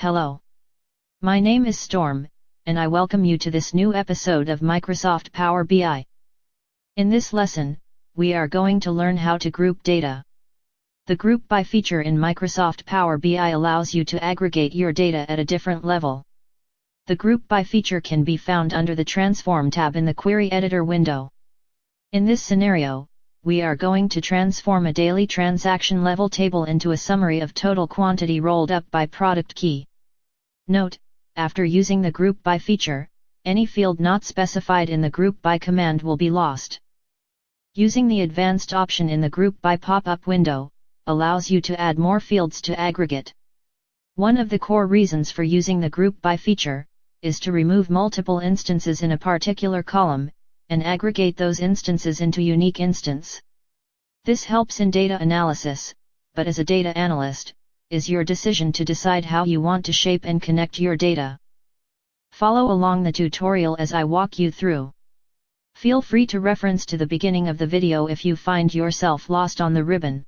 Hello. My name is Storm, and I welcome you to this new episode of Microsoft Power BI. In this lesson, we are going to learn how to group data. The Group By feature in Microsoft Power BI allows you to aggregate your data at a different level. The Group By feature can be found under the Transform tab in the Query Editor window. In this scenario, we are going to transform a daily transaction level table into a summary of total quantity rolled up by product key. Note, after using the Group By feature, any field not specified in the Group By command will be lost. Using the Advanced option in the Group By pop-up window allows you to add more fields to aggregate. One of the core reasons for using the Group By feature is to remove multiple instances in a particular column, and aggregate those instances into unique instance. This helps in data analysis, but as a data analyst, is your decision to decide how you want to shape and connect your data. Follow along the tutorial as I walk you through. Feel free to reference to the beginning of the video if you find yourself lost on the ribbon.